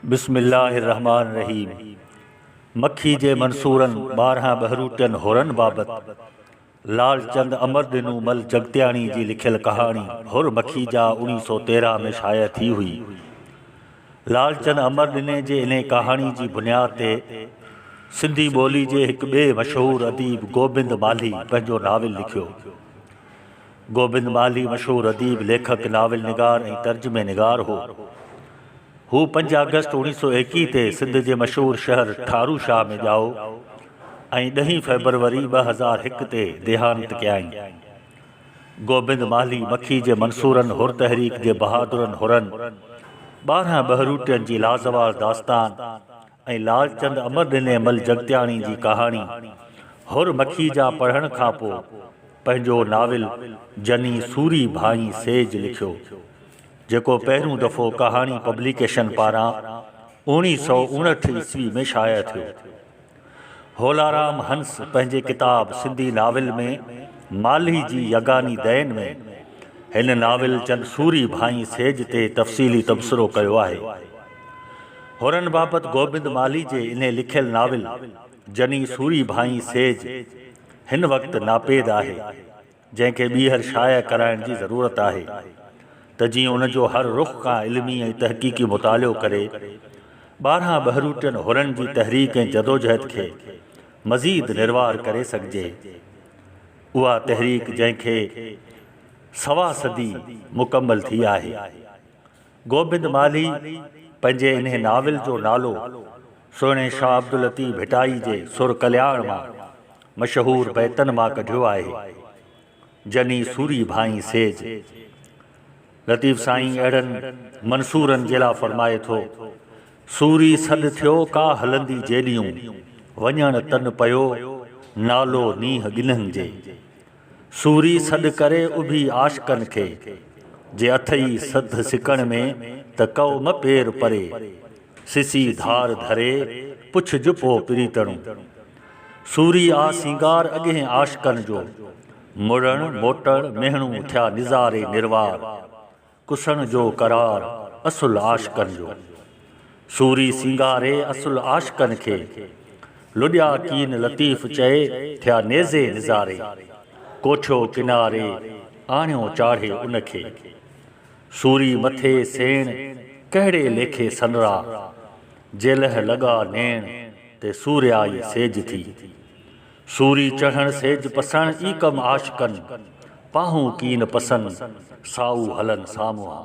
बिस्मिल्लाहिर्रहमानिर्रहीम। मक्खी जे मंसूरन 12 ॿहरूटनि हुरन बाबत लालचंद अमरदिनू मल जगत्याणी जी लिखियल कहाणी हुर मक्खी जा 1913 में शाया थी हुई। लालचंद अमरदिने जे इन कहाणी जी बुनियाद ते सिंधी ॿोली जे हिकु ॿिए मशहूर अदीब गोबिंद मालही पंहिंजो नाविल लिखियो। गोबिंद मालही मशहूर अदीब, लेखक, नाविल निगार ऐं तर्जुमे निगार हो। हू 5 अगस्त 1921 ते सिंध जे मशहूर शहर ठारू शाह में ॼाओ ऐं 10 फरवरी 2001 ते देहांत कयाईं। गोबिंद मालही मक्खी जे मंसूरन हुर तहरीक जे बहादुरन हुरन 12 ॿहरूटनि जी लाज़वाल दास्तान ऐं लालचंद अमरदिने मल जगत्याणी जी कहाणी हुर मक्खी जा पढ़ण खां पोइ पंहिंजो नाविल जनी सूरी भाई सेज लिखियो, जेको पहिरियों दफ़ो कहाणी पब्लिकेशन पारां 1959 ईस्वी में शाया थियो। होलाराम हंस पंहिंजे किताब सिंधी नाविल में मालही जी यगानी दैन में हिन नाविल चंद सूरी भाई सेज ते तफ़सीली तबसरो कयो आहे। हुरन बाबत गोबिंद मालही जे इन लिखियल नाविल जनी सूरी भाई सेज हिन वक़्तु नापेद आहे, जंहिंखे ॿीहर शाया कराइण जी ज़रूरत आहे त जीअं उनजो हर रुख़ खां इल्मी ऐं तहक़ीक़ी मुतालियो करे 12 ॿहरूटनि हुरन जी तहरीक ऐं जदोजहद खे मज़ीद निर्वार करे सघिजे। उहा तहरीक जंहिंखे 1.25 सदी मुकमल थी आहे। गोबिंद मालही पंहिंजे इन नाविल जो नालो सुहिणे शाह अब्दुल लतीफ़ भिटाई जे सुर कल्याण मां मशहूर बैतन मां कढियो आहे। जनी सूरी भाई सेज लतीफ़ साईं अहिड़नि मंसूरनि जे लाइ फरमाए थो, सूरी सॾु थियो का हलंदी जेॾियूं, वञण तन पियो नालो नीह गिन्हनि जे। सूरी सॾु करे उभी आशिकनि खे, जे अथई सद सिकण में त कौ म पेर परे, सिसी धार धरे पुछ जुपो प्रीतणु। सूरी आ सिंगार अॻे आशिकनि जो, मुड़ण मोटण मेहणू थिया निज़ारे निर्वार, कुसण जो करार असुल आशिकनि जो। सूरी सिंगारे असुल आशिकनि खे, लुॾिया कीन लतीफ़ चए थिया नेज़े निज़ारे, कोठियो किनारे आणियो चाढ़े उनखे। सूरी मथे सेण कहिड़े लेखे सनरा, जेलह लॻा नेण ते सूर्याई सेज थी। सूरी चढ़ण सेज पसण ई कम आशिकनि, पाहूं कीन पसंद साऊ हलन सामुआ।